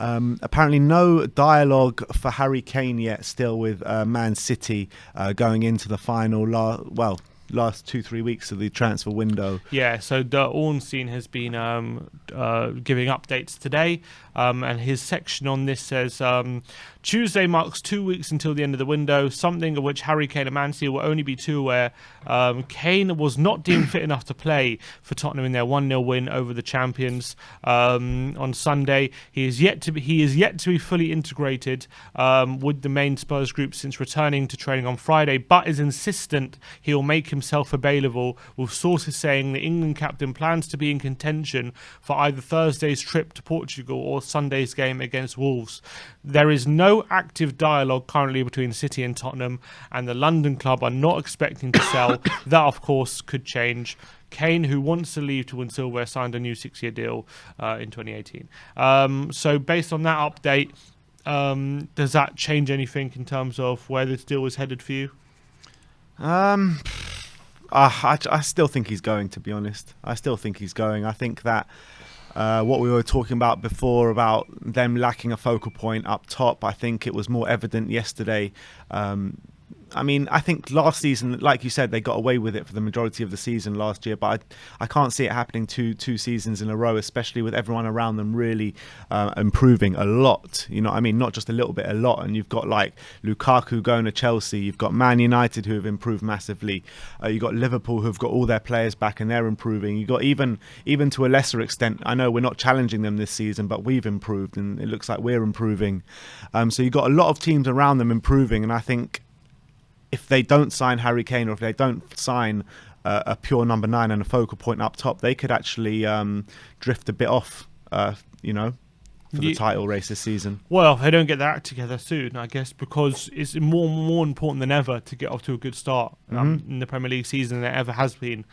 Apparently no dialogue for Harry Kane yet still with Man City going into the final last 2-3 weeks of the transfer window. Yeah, so Ornstein has been giving updates today, and his section on this says Tuesday marks 2 weeks until the end of the window, something of which Harry Kane and Man City will only be too aware. Kane was not deemed fit enough to play for Tottenham in their 1-0 win over the champions on Sunday. He is yet to be fully integrated with the main Spurs group since returning to training on Friday, but is insistent he will make himself available, with sources saying the England captain plans to be in contention for either Thursday's trip to Portugal or Sunday's game against Wolves. There is no active dialogue currently between City and Tottenham, and the London club are not expecting to sell. That, of course, could change. Kane, who wants to leave to win silverware, signed a new 6-year deal in 2018. So based on that update, does that change anything in terms of where this deal is headed for you? I still think he's going, to be honest. I still think he's going. I think that what we were talking about before about them lacking a focal point up top, I think it was more evident yesterday. I think last season, like you said, they got away with it for the majority of the season last year, but I can't see it happening two seasons in a row, especially with everyone around them really improving a lot. You know what I mean? Not just a little bit, a lot. And you've got like Lukaku going to Chelsea. You've got Man United who have improved massively. You've got Liverpool who've got all their players back and they're improving. You've got even to a lesser extent, I know we're not challenging them this season, but we've improved and it looks like we're improving. So you've got a lot of teams around them improving, and I think if they don't sign Harry Kane, or if they don't sign a pure number 9 and a focal point up top, they could actually drift a bit off, for the title race this season. Well, they don't get their act together soon, I guess, because it's more important than ever to get off to a good start in the Premier League season than it ever has been.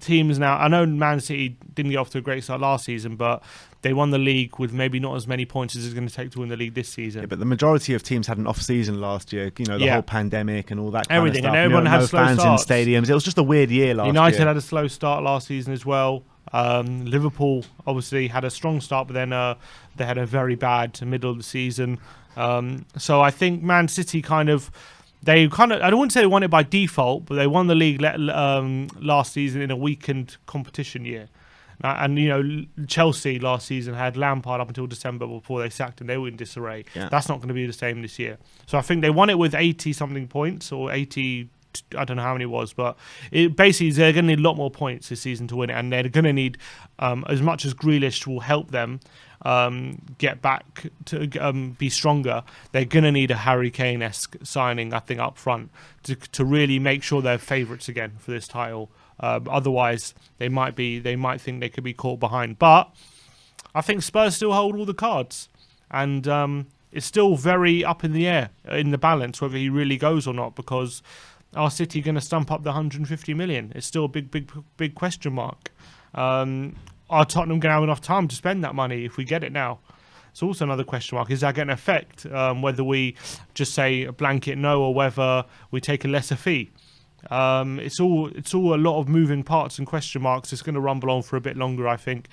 Teams now, I know Man City didn't get off to a great start last season, but they won the league with maybe not as many points as it's going to take to win the league this season. Yeah, but the majority of teams had an off season last year, the whole pandemic and all that kind Everything, of stuff. and everyone had no slow fans starts. in stadiums. It was just a weird year last year. United had a slow start last season as well. Liverpool obviously had a strong start, but then they had a very bad middle of the season. So I think Man City I don't want to say they won it by default, but they won the league last season in a weakened competition year. And Chelsea last season had Lampard up until December before they sacked him. They were in disarray. Yeah. That's not going to be the same this year. So I think they won it with 80-something points, or 80, I don't know how many it was, but basically they're going to need a lot more points this season to win it, and they're going to need, as much as Grealish will help them get back to be stronger, they're going to need a Harry Kane-esque signing, I think, up front to really make sure they're favourites again for this title. Otherwise, they might think they could be caught behind. But I think Spurs still hold all the cards, and it's still very up in the air in the balance whether he really goes or not, because are City going to stump up the 150 million? It's still a big question mark. Are Tottenham going to have enough time to spend that money if we get it now? It's also another question mark. Is that going to affect whether we just say a blanket no, or whether we take a lesser fee? It's all a lot of moving parts and question marks. It's going to rumble on for a bit longer, I think.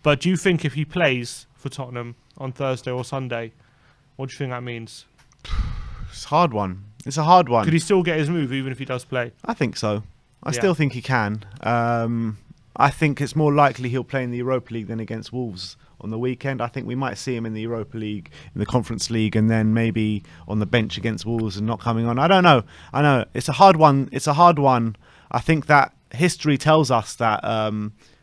But do you think if he plays for Tottenham on Thursday or Sunday, what do you think that means? It's a hard one. It's a hard one. Could he still get his move even if he does play? I think so. I still think he can. I think it's more likely he'll play in the Europa League than against Wolves on the weekend. I think we might see him in the Europa League, in the Conference League, and then maybe on the bench against Wolves and not coming on. I don't know. I know. It's a hard one. I think that history tells us that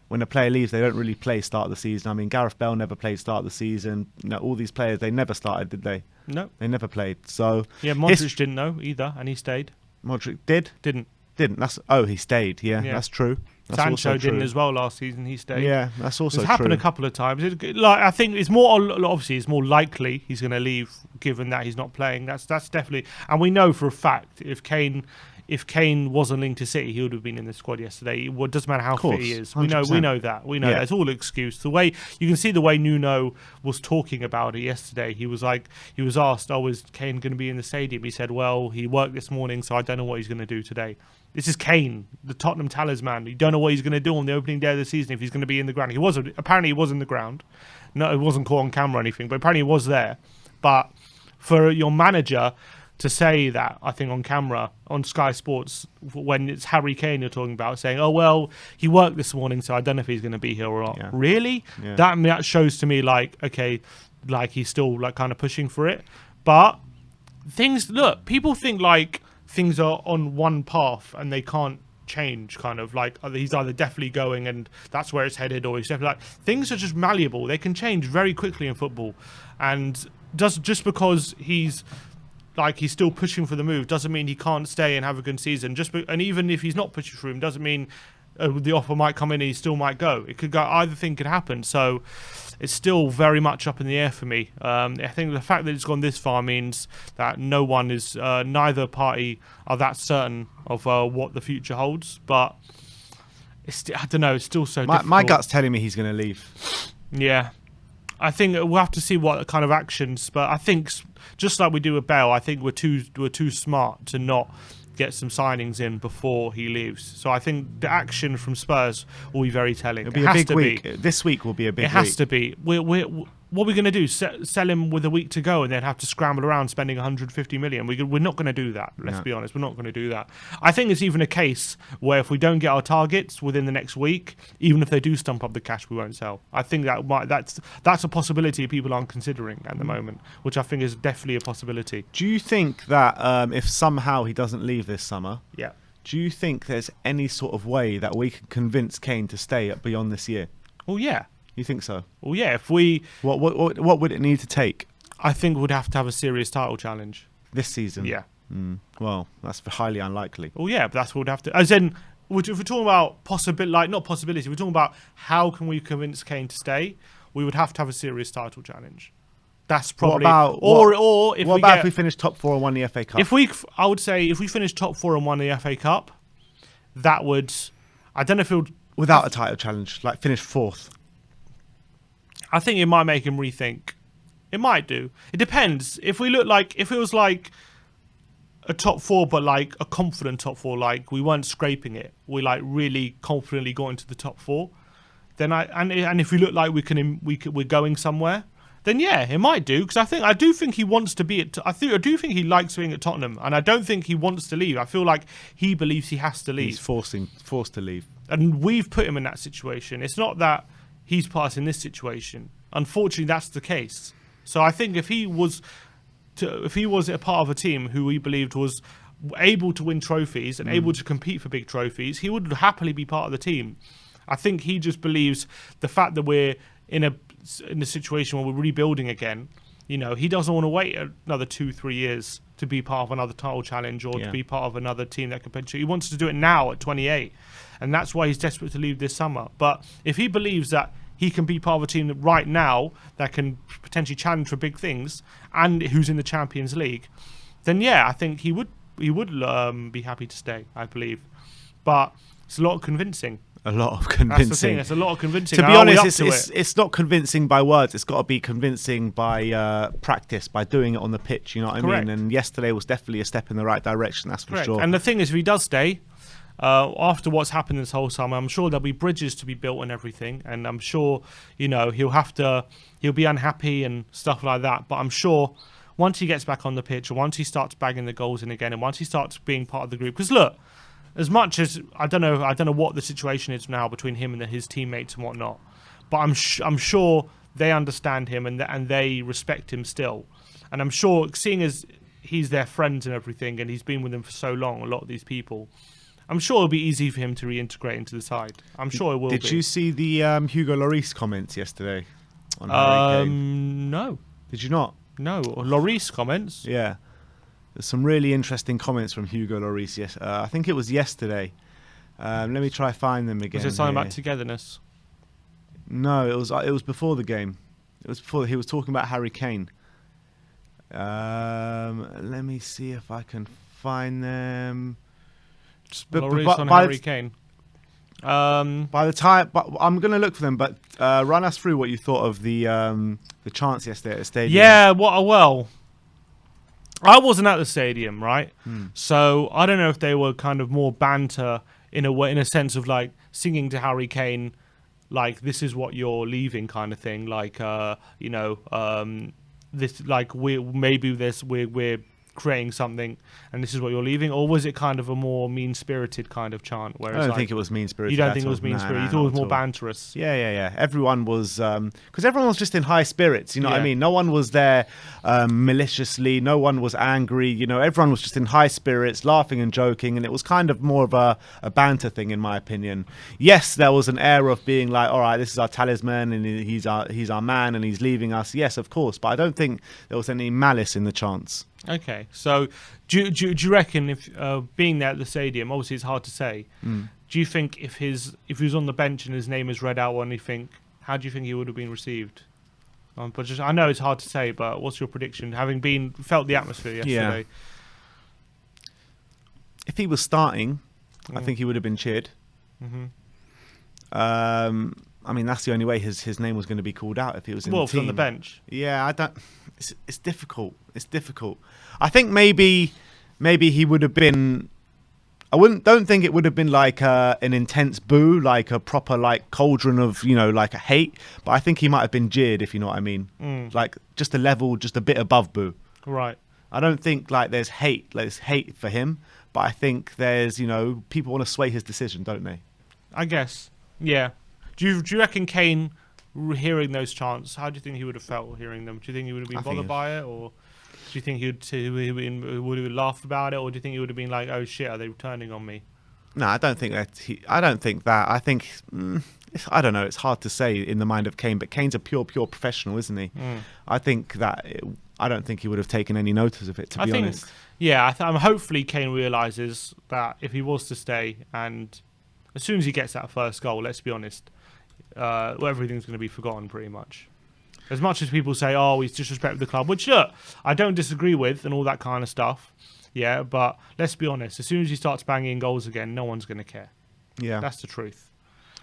when a player leaves, they don't really play start of the season. I mean, Gareth Bale never played start of the season. All these players, they never started, did they? No. They never played. So yeah, Modric didn't know either, and he stayed. Modric did? Didn't. He stayed. Yeah, that's true. That's Sancho didn't as well last season. He stayed. Yeah, that's also true. It's happened a couple of times. I think it's obviously it's more likely he's going to leave, given that he's not playing. That's definitely, and we know for a fact if Kane if Kane wasn't linked to City, he would have been in the squad yesterday. It doesn't matter how fit he is. 100%. We know that. That. It's all an excuse. The way you can see the way Nuno was talking about it yesterday. He was asked, "Oh, is Kane going to be in the stadium?" He said, "Well, he worked this morning, so I don't know what he's going to do today." This is Kane, the Tottenham talisman. You don't know what he's going to do on the opening day of the season if he's going to be in the ground. Apparently he was in the ground. No, it wasn't caught on camera or anything, but apparently he was there. But for your manager to say that, I think on camera, on Sky Sports, when it's Harry Kane you're talking about, saying, "Oh, well, he worked this morning, so I don't know if he's going to be here or not." Yeah. Really? Yeah. That shows to me, okay, he's still, kind of pushing for it. But people think, things are on one path and they can't change, he's either definitely going and that's where it's headed, or he's definitely things are just malleable. They can change very quickly in football. And just because he's still pushing for the move doesn't mean he can't stay and have a good season. And even if he's not pushing for him, doesn't mean the offer might come in and he still might go. It could go. Either thing could happen. So it's still very much up in the air for me. I think the fact that it's gone this far means that neither party are that certain of what the future holds. But I don't know. It's still so difficult. My gut's telling me he's going to leave. Yeah. I think we'll have to see what kind of actions, but I think just like we do with Bale, I think we're too smart to not get some signings in before he leaves. So I think the action from Spurs will be very telling. It'll be a big week. This week will be a big week. It has to be. What are we going to do? Sell him with a week to go and then have to scramble around spending 150 million? We're not going to do that. Let's be honest. We're not going to do that. I think it's even a case where if we don't get our targets within the next week, even if they do stump up the cash, we won't sell. I think that's a possibility people aren't considering at the moment, which I think is definitely a possibility. Do you think that if somehow he doesn't leave this summer, do you think there's any sort of way that we can convince Kane to stay beyond this year? Well, yeah. You think so? Well, yeah. If we, what would it need to take? I think we'd have to have a serious title challenge this season. Yeah. Well, that's highly unlikely. Well, yeah, but that's what we'd have to. As in, if we're talking about not possibility. We're talking about how can we convince Kane to stay. We would have to have a serious title challenge. That's probably. If we finish top 4 and won the FA Cup? I would say if we finish top 4 and won the FA Cup, that would. I don't know if it would. Without a title challenge, finish 4th. I think it might make him rethink. It might do. It depends. If it was like a top 4, but a confident top 4, we weren't scraping it, we really confidently got into the top 4, then and if we look like we're going somewhere, then yeah, it might do. Because I do think he wants to be at. I do think he likes being at Tottenham, and I don't think he wants to leave. I feel like he believes he has to leave. He's forced to leave, and we've put him in that situation. It's not that he's put us in this situation. Unfortunately, that's the case. So I think if he was a part of a team who we believed was able to win trophies and able to compete for big trophies, he would happily be part of the team. I think he just believes the fact that we're in a situation where we're rebuilding again. He doesn't want to wait another 2-3 years to be part of another title challenge or to be part of another team that could potentially. He wants to do it now at 28, and that's why he's desperate to leave this summer. But if he believes that he can be part of a team that right now that can potentially challenge for big things and who's in the Champions League, then yeah, I think he would be happy to stay, I believe. But it's a lot of convincing. A lot of convincing. That's the thing. It's a lot of convincing. To be honest, it's not convincing by words. It's got to be convincing by practice, by doing it on the pitch. You know what I mean? And yesterday was definitely a step in the right direction. That's for sure. And the thing is, if he does stay, after what's happened this whole summer, I'm sure there'll be bridges to be built and everything. And I'm sure, he'll be unhappy and stuff like that. But I'm sure once he gets back on the pitch, or once he starts bagging the goals in again, and once he starts being part of the group, because look, as much as I don't know what the situation is now between him and his teammates and whatnot, but I'm sure they understand him and they respect him still. And I'm sure, seeing as he's their friend and everything, and he's been with them for so long, a lot of these people, I'm sure it'll be easy for him to reintegrate into the side. I'm sure it will. Did you see the Hugo Lloris comments yesterday on Harry Kane? No. Did you not? No. Lloris comments? Yeah. There's some really interesting comments from Hugo Lloris. Yes, I think it was yesterday. Let me try find them again. Was it something about togetherness? No, it was before the game. It was before he was talking about Harry Kane. Let me see if I can find them. Lloris on Harry Kane. By the time, but I'm going to look for them. But run us through what you thought of the chants yesterday at the stadium. Yeah, well, I wasn't at the stadium, right? So I don't know if they were kind of more banter in a way, in a sense of like singing to Harry Kane, like this is what you're leaving kind of thing. Like this, like we're creating something and this is what you're leaving, or was it kind of a more mean-spirited kind of chant? I don't think it was mean-spirited. You don't think it was mean-spirited? You thought it was more banterous? Yeah. Everyone was, because everyone was just in high spirits, you know what I mean? No one was there maliciously, no one was angry, you know, everyone was just in high spirits, laughing and joking, and it was kind of more of a banter thing, in my opinion. Yes, there was an air of being like, all right, this is our talisman, and he's our man, and he's leaving us. Yes, of course, but I don't think there was any malice in the chants. Okay, so do you reckon if being there at the stadium, obviously it's hard to say. Do you think if he was on the bench and his name is read out, how do you think he would have been received? But I know it's hard to say, but what's your prediction? Having felt the atmosphere yesterday. Yeah. If he was starting, I think he would have been cheered. I mean, that's the only way his name was going to be called out if he was in the team. From the bench. Yeah, I don't. It's difficult. It's difficult. I think maybe he would have been. Don't think it would have been like an intense boo, like a proper like cauldron of like a hate. But I think he might have been jeered, if you know what I mean. Like just a level, just a bit above boo. Right. I don't think like there's hate for him, but I think there's people want to sway his decision, don't they? I guess. Yeah. Do you reckon Kane, hearing those chants, how do you think he would have felt hearing them? Do you think he would have been bothered by it, or do you think he would have laughed about it, or do you think he would have been like, "Oh shit, are they turning on me"? No, I don't think that. I think I don't know. It's hard to say in the mind of Kane, but Kane's a pure professional, isn't he? I think that. I don't think he would have taken any notice of it, to be honest. Yeah, hopefully Kane realizes that if he was to stay, and as soon as he gets that first goal, let's be honest, everything's going to be forgotten pretty much. As much as people say, oh, he's disrespected the club, which, look, I don't disagree with and all that kind of stuff. Yeah, but let's be honest. As soon as he starts banging goals again, no one's going to care. Yeah. That's the truth.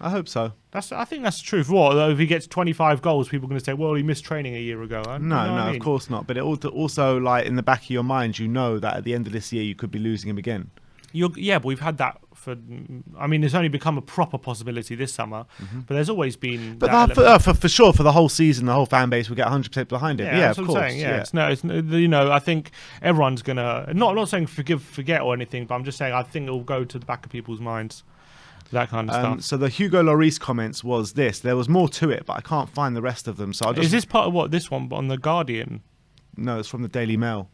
I hope so. I think that's the truth. What, if he gets 25 goals, people are going to say, well, he missed training a year ago. No, of course not. But it also, like, in the back of your mind, you know that at the end of this year, you could be losing him again. But we've had that it's only become a proper possibility this summer, but there's always been. But for sure, for the whole season, the whole fan base will get 100% behind it. Yeah, of course. Saying, I think everyone's gonna not saying forget or anything, but I'm just saying I think it will go to the back of people's minds. That kind of stuff. So the Hugo Lloris comments was this. There was more to it, but I can't find the rest of them. So is this part of this one on the Guardian? No, it's from the Daily Mail.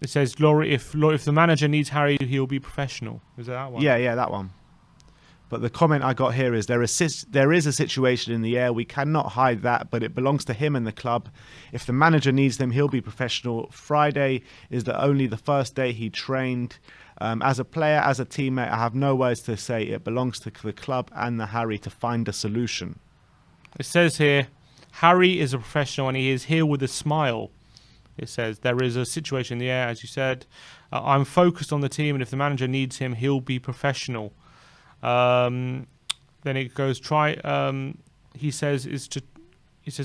It says, if the manager needs Harry, he'll be professional. Is that one? Yeah, that one. But the comment I got here is, there is a situation in the air. We cannot hide that, but it belongs to him and the club. If the manager needs them, he'll be professional. Friday is only the first day he trained. As a player, as a teammate, I have no words to say. It belongs to the club and the Harry to find a solution. It says here, Harry is a professional and he is here with a smile. It says, there is a situation in the air, as you said. I'm focused on the team, and if the manager needs him, he'll be professional. Then it goes, he says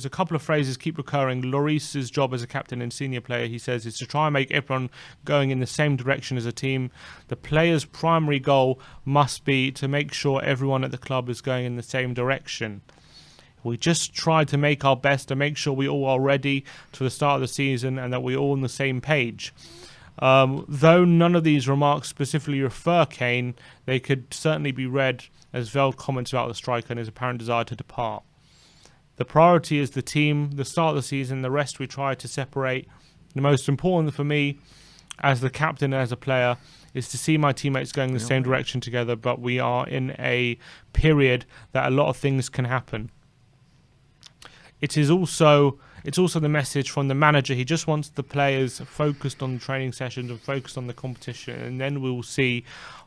a couple of phrases keep recurring. Lloris's job as a captain and senior player, he says, is to try and make everyone going in the same direction as a team. The player's primary goal must be to make sure everyone at the club is going in the same direction. We just try to make our best to make sure we all are ready to the start of the season and that we're all on the same page. Though none of these remarks specifically refer Kane, they could certainly be read as veiled comments about the striker and his apparent desire to depart. The priority is the team, the start of the season, the rest we try to separate. The most important for me, as the captain and as a player, is to see my teammates going in the same direction together, but we are in a period that a lot of things can happen. It's also the message from the manager. He just wants the players focused on the training sessions and focused on the competition, and then we will see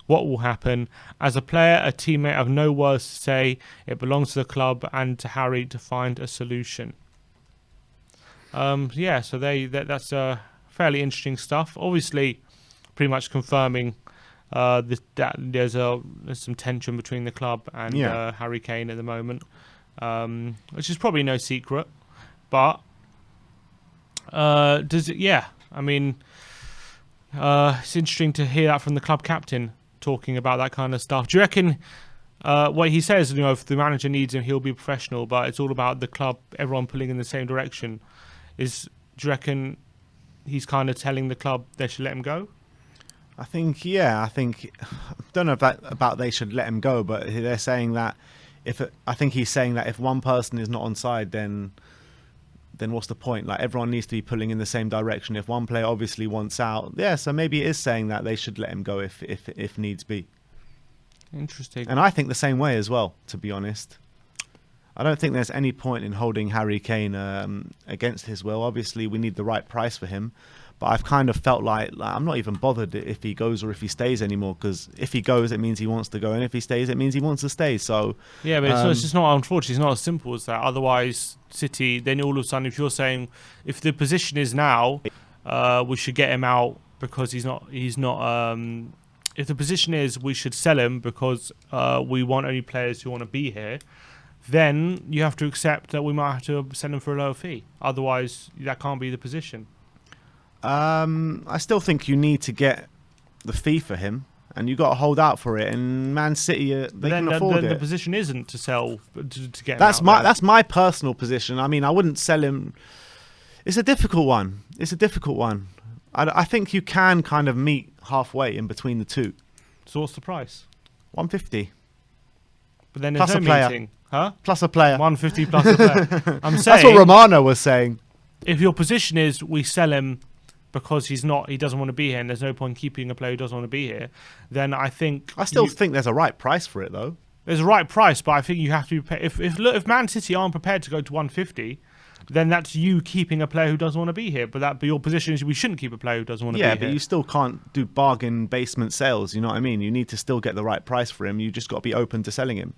what will happen. As a player, a teammate, I have no words to say. It belongs to the club and to Harry to find a solution. So that's fairly interesting stuff. Obviously, pretty much confirming there's some tension between the club and Harry Kane at the moment, which is probably no secret. But does it? Yeah, I mean, it's interesting to hear that from the club captain talking about that kind of stuff. Do you reckon? What he says, if the manager needs him, he'll be professional. But it's all about the club, everyone pulling in the same direction. Do you reckon he's kind of telling the club they should let him go? I think, I don't know about they should let him go, but they're saying that I think he's saying that if one person is not on side, then what's the point? Like, everyone needs to be pulling in the same direction. If one player obviously wants out, so maybe it is saying that they should let him go if needs be. Interesting. And I think the same way as well, to be honest. I don't think there's any point in holding Harry Kane against his will. Obviously, we need the right price for him. But I've kind of felt like I'm not even bothered if he goes or if he stays anymore, because if he goes, it means he wants to go, and if he stays, it means he wants to stay. So yeah, but it's just not, unfortunately, it's not as simple as that. Otherwise, City, then all of a sudden, if you're saying if the position is now, we should get him out because he's not. If the position is we should sell him because we want only players who want to be here, then you have to accept that we might have to send him for a lower fee. Otherwise, that can't be the position. I still think you need to get the fee for him, and you've got to hold out for it. And Man City, they can afford it. The position isn't to sell to get. That's my personal position. I mean, I wouldn't sell him. It's a difficult one. I think you can kind of meet halfway in between the two. So what's the price? 150. But then there's plus no a player. meeting, huh? Plus a player. 150 plus a player. I'm saying that's what Romano was saying. If your position is we sell him because he doesn't want to be here, and there's no point keeping a player who doesn't want to be here, then I think I still think there's a right price for it, though. There's a right price, but I think you have to be if Man City aren't prepared to go to 150, then that's you keeping a player who doesn't want to be here. But your position is we shouldn't keep a player who doesn't want to be here. Yeah, but you still can't do bargain basement sales. You know what I mean? You need to still get the right price for him. You just got to be open to selling him.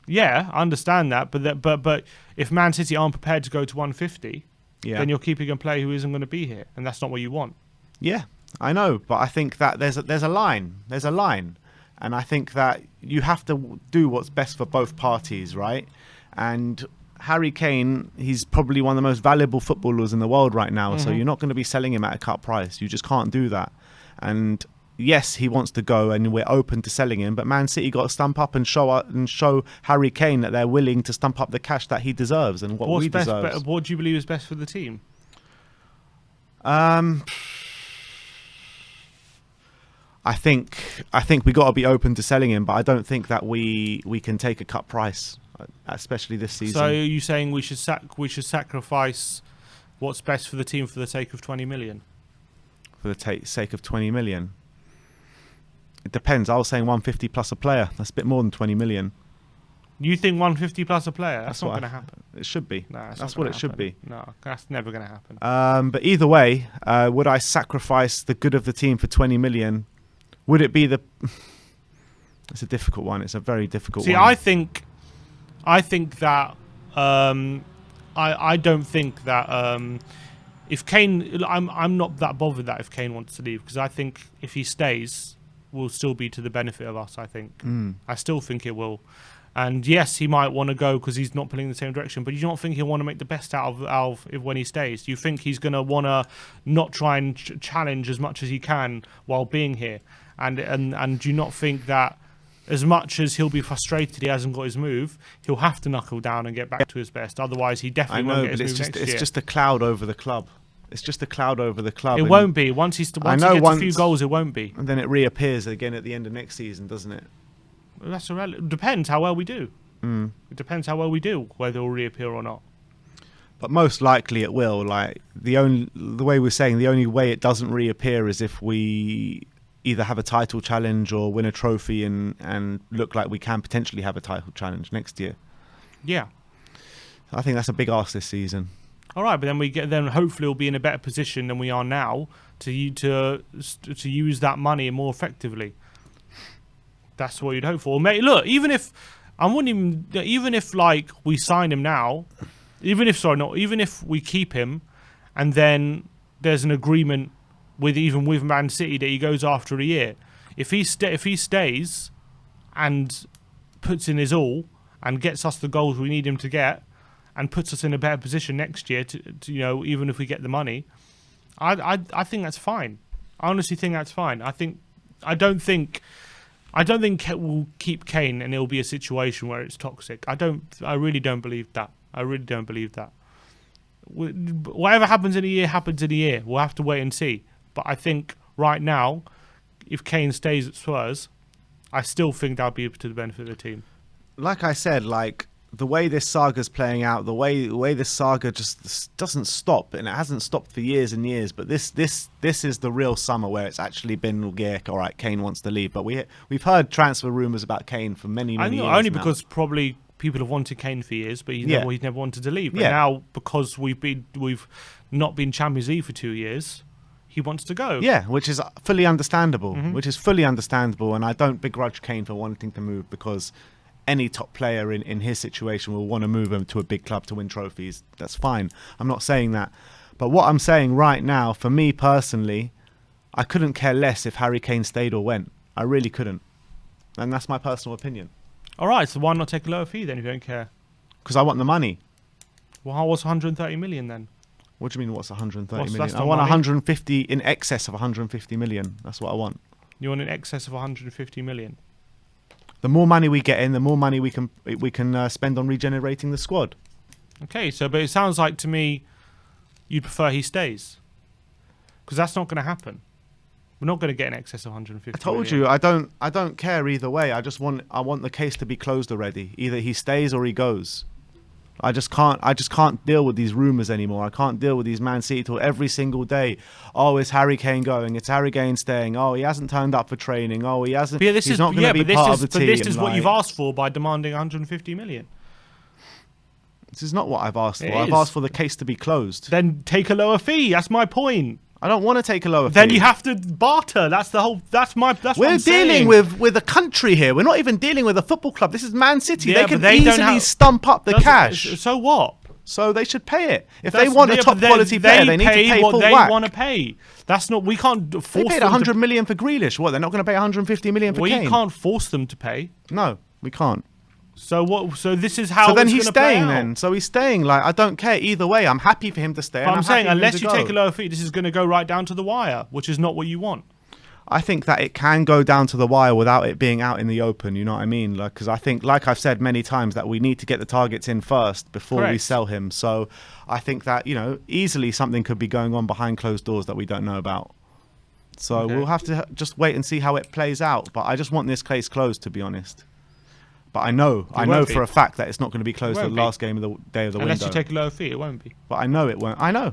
Yeah, I understand that, but if Man City aren't prepared to go to 150, then you're keeping a player who isn't going to be here, and that's not what you want. Yeah, I know, but I think that there's a line. There's a line, and I think that you have to do what's best for both parties, right? And Harry Kane, he's probably one of the most valuable footballers in the world right now, so you're not going to be selling him at a cut price. You just can't do that. And yes, he wants to go, and we're open to selling him, but Man City got to stump up and show Harry Kane that they're willing to stump up the cash that he deserves and what we deserve. What do you believe is best for the team? I think we got to be open to selling him, but I don't think that we can take a cut price, especially this season. So are you saying we should sacrifice what's best for the team for the sake of 20 million? For the sake of 20 million? It depends. I was saying 150 plus a player. That's a bit more than 20 million. You think 150 plus a player? That's not going to happen. It should be. No, that's what it should be. No, that's never going to happen. But either way, would I sacrifice the good of the team for 20 million? Would it be the... It's a difficult one. It's a very difficult one. See, I think that... I don't think that... if Kane... I'm not that bothered that if Kane wants to leave, because I think if he stays, will still be to the benefit of us, I think. I still think it will. And yes, he might want to go because he's not pulling in the same direction, but you don't think he'll want to make the best out of when he stays. You think he's going to want to not try and challenge as much as he can while being here. And do you not think that as much as he'll be frustrated he hasn't got his move, he'll have to knuckle down and get back to his best. Otherwise, he definitely won't get his move next year. It's just a cloud over the club. It's just a cloud over the club. It won't be. Once he gets a few goals, it won't be. And then it reappears again at the end of next season, doesn't it? That's irrelevant. Depends how well we do. It depends how well we do, whether it will reappear or not. But most likely it will. Like the way we're saying, the only way it doesn't reappear is if we either have a title challenge or win a trophy and look like we can potentially have a title challenge next year. Yeah, I think that's a big ask this season. All right, but then hopefully we'll be in a better position than we are now to use that money more effectively. That's what you'd hope for. Mate, look, even if like we sign him now, even if we keep him, and then there's an agreement even with Man City that he goes after a year. If he stays and puts in his all and gets us the goals we need him to get and puts us in a better position next year to even if we get the money, I think that's fine. I honestly think that's fine. I don't think we'll keep Kane and it'll be a situation where it's toxic. I really don't believe that. Whatever happens in a year happens in a year. We'll have to wait and see. But I think right now, if Kane stays at Spurs, I still think that'll be to the benefit of the team. Like I said, the way this saga's playing out, the way this saga just doesn't stop, and it hasn't stopped for years and years. But this is the real summer where it's actually been, yeah, all right, Kane wants to leave. But we've heard transfer rumours about Kane for many years only now. Because probably people have wanted Kane for years, but he's never wanted to leave. But now, because we've not been Champions League for 2 years, he wants to go. Yeah, which is fully understandable. And I don't begrudge Kane for wanting to move, because any top player in his situation will want to move him to a big club to win trophies. That's fine. I'm not saying that. But what I'm saying right now, for me personally, I couldn't care less if Harry Kane stayed or went. I really couldn't. And that's my personal opinion. All right, so why not take a lower fee then if you don't care? Because I want the money. Well, what's 130 million then? What do you mean, what's 130 million? That's I want 150, in excess of 150 million. That's what I want. You want in excess of 150 million? The more money we get in, the more money we can spend on regenerating the squad. Okay, but it sounds like to me you'd prefer he stays, because that's not going to happen. We're not going to get in excess of 150. I told you, I don't care either way. I want the case to be closed already. Either he stays or he goes. I just can't deal with these rumours anymore. I can't deal with these Man City talk every single day. Oh, is Harry Kane going? It's Harry Kane staying. Oh, he hasn't turned up for training. Oh, he hasn't. He's not going to be part of the team. But this is what you've asked for by demanding 150 million. This is not what I've asked for. I've asked for the case to be closed. Then take a lower fee. That's my point. I don't want to take a lower fee. Then you have to barter. We're dealing with a country here. We're not even dealing with a football club. This is Man City. Yeah, they can easily stump up the cash. So what? So they should pay it. If they want a top quality player, they need to pay full whack. They want to pay. That's not. We can't force. They paid 100 million for Grealish. What? They're not going to pay 150 million for Kane. We can't force them to pay. No, we can't. So what? So this is how. So then he's staying. Then so he's staying. I don't care either way. I'm happy for him to stay. But I'm saying unless you take a lower fee, this is going to go right down to the wire, which is not what you want. I think that it can go down to the wire without it being out in the open. You know what I mean? Because I think, like I've said many times, that we need to get the targets in first before we sell him. So I think that easily something could be going on behind closed doors that we don't know about. So we'll have to just wait and see how it plays out. But I just want this case closed, to be honest. But I know for a fact that it's not going to be closed the last game of the day of the window. Unless you take a lower fee, it won't be. But I know it won't. I know.